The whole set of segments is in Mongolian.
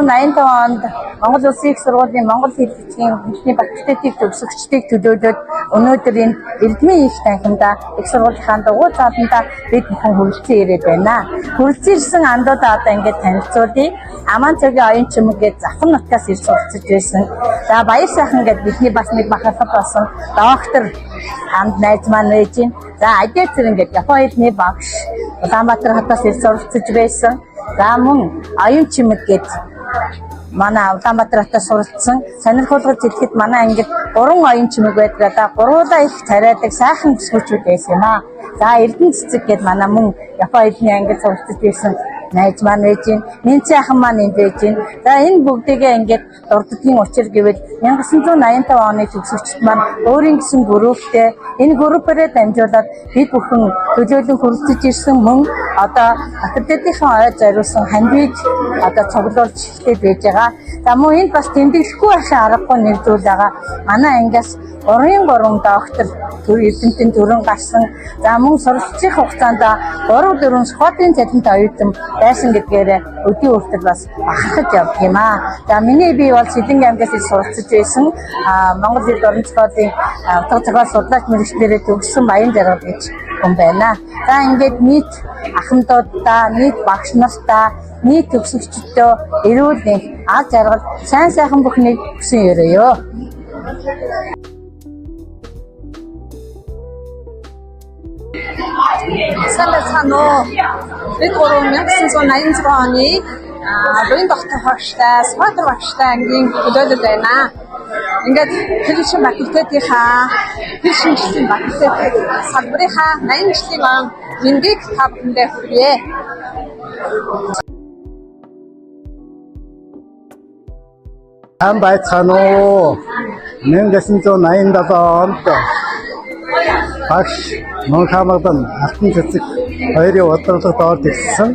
1985 онд Монгол Улсын их сургуулийн Монгол хэл бичгийн үндэсний факультетийг төгсөгчдийг төлөөлөөд өнөөдөр энэ Эрдмийн их танхимда их сургуулийнхаа дугуй цаатанда бид бүхэн хүрэлцэн ирээд байна. Хүрэлцэн ирсэн андуудаа одоо ингээд танилцуулъя. Аман цогийн оюун чимэг гээд Завхан нутгаас ирж суралцж байсан. За баяр сайхан гээд бидний бас нэг бахархал болсон доктор хамт найз маань байж гин. За Адиа Цэрэн гээд Японы хэлний багш Улаанбаатар хотоос ирж суралцж байсан. За мөн оюун чимэг гээд манай Улаанбаатар хотоос суралцсан. Сонирхолтой хэлэхэд манай ангид 3 оюун чимэг байдаг. За гурвуулаа их царайдаг сайхан бүсгүүчүүд байсан юм аа. За Эрдэнэ цэцэг гээд манай мөн Японы хэлний ангид суралцж байсан найз маань байж гин. Нинцээхан маань энд байж гин. За энэ бүгдийгээ ингээд дурддгийн учир гэвэл 1985 оны төгсөгчд маань өөрийн гэсэн групптэй энэ группээрээ дамжуулаад бид бүхэн төлөөлөн хүрэлцэж ирсэн мөн одоо факультетийн ой зориулсан хандвиг одоо цуглуулж ихтэй байж байгаа. За мөн энд бас тэмдэглэхгүй байхын аргагүй нэгдүүл байгаа. Манай ангиас 3 доктор эрдэмтэн төрөн гарсан. За мөн суралцчих хугацаанд 3-4 спортын цалинтай оюутан байсан гэдгээр өдөө өөртөө бас бахархаж явдаг юм аа. За миний бие бол Шилэнгийн ангиас ирж суралцж байсан. Монгол Хэл Орон зохиолын утга зохиол судлаач мэргэжлэрээ төгссөн Баян Жаргал гэж хүн байна. За ингээд нийт ахмадуудаа, нийт багш нартаа, нийт төгсөгчдөө эрүүл нэг аз жаргал сайн сайхан бүхнийг хүсэн өрөөё. Сайн уу. Бид 1986 оны Буян доктор багштай, Спортер багштай ангийн төлөөлөл байна. Ингээд хэлшин факультетийнхаа хэлшинчлийн факультет салбарынхаа 80 жилийн мэндийг та бүхэндээ хүргье. Ам байцгаана уу. 1987 онд багш Монхамадан Алтан цэцэг хоёрын удирдлагад орж ирсэн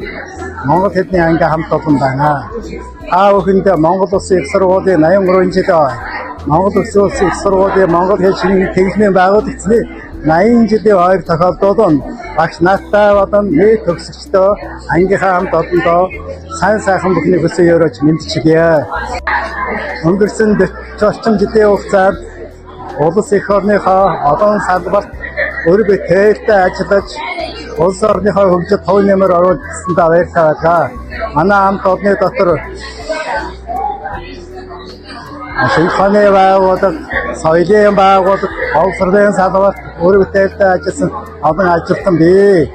Монгол хэлний анги хамт олон байна. Бүхэндээ Монгол Улсын их сургуулийн 83 жилийн Монгол Улсын их сургуулийн Монгол хэл шинжилгээ техникийн байгуулагчны 80 жилийн ойр тохиолдолд багш нартай болон нийт төгсөгчдөө ангийнхаа хамт олондоо сайн сайхан бүхнийг хүсэн өрөөж мэдчиглэе. Өнгөрсөн 40 орчим жилийн хугацаанд улс их орныхоо олон салбарт өөрийгөө тээлтэй ажиллаж улс орныхоо хөгжид хувь нэмэр оруулж ирсэндээ баяртай байна. Манай хамт олонны дотор шинжлэхүүний байгууллага, соёлын байгууллага, боловсролын салбарт өөрийгөө тээлтэй ажилласан олон ажилтан бий.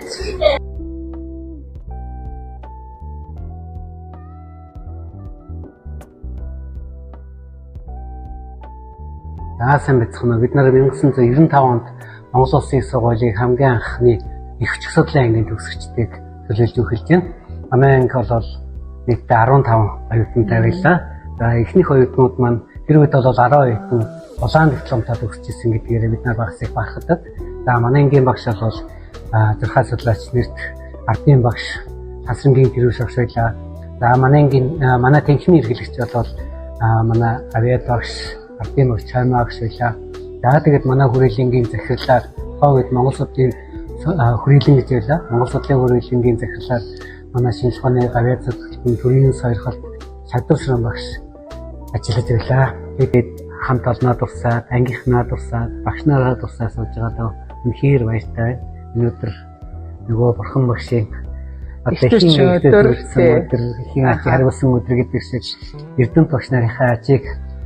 Сайн байцгаана уу. Бид нар 1995 онд Монгол Улсын их сургуулийн хамгийн анхны их хүч судлалын ангийн төгсөгчдийг төлөөлж эхэлж байна. Манай анги бол нийтдээ 15 оюутантай байлаа. За эхнийх оюутнууд маань тэр үед бол 10 оюутан улаан дипломтой төгсөж ирсэн гэдгээр бид нар багсыг бахархдаг. За манай ангийн багш бол зурхай судлаач нэрт ардын багш Хасрангийн Гэрүүш багш байлаа. За манай танхимын эрхлэгч бол манай авиад багш ардын багш Чаймаа багш байлаа. За тэгээд манай хүрээлэнгийн захирлаар хойд Монгол судлалын хүрээлэн гэж байлаа. Монгол судлалын хүрээлэнгийн захирлаар манай шинжлэхүүний авиад судлалын төрийн сойрхолт Шадваршран багш ажиллаж байлаа. Тэгээд хамт олноо дурсаад, ангийнхнаа дурсаад, багш нараа дурсаад сууж байгаадаа үнэхээр баяртай. Өнөөдөр нөгөө бурхан багшийн хин ачи хариулсан өдөр гэдэг шиг Эрдэнэ багш нарынхаа ачийг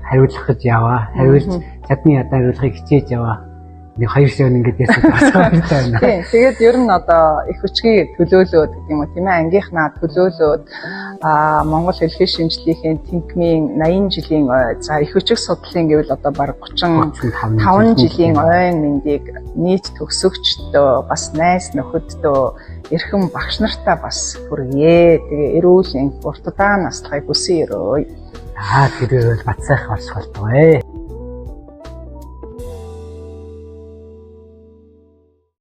хариулах гэж яваа. Хариулж чадны ядаа хариулахыг хичээж яваа. Нэг 2 ширхэг ингэж яасан байна. Тэгээд ер нь одоо их хүчгийг төлөөлөөд гэдэг юм уу тийм ээ ангийнхнаа төлөөлөөд Монгол хэлхий шинжлэхийн тэнхимийн 80 жилийн за их хүчиг судлалын гэвэл одоо баг 35 жилийн ойн мэндийг нийт төгсөгчдөө бас найз нөхөддөө эрхэм багш нартаа бас хүргье. Тэгээ эрүүл урт удаан наслахыг хүсэн өрөө. Тэр бол бат сайхан болчих болтугай.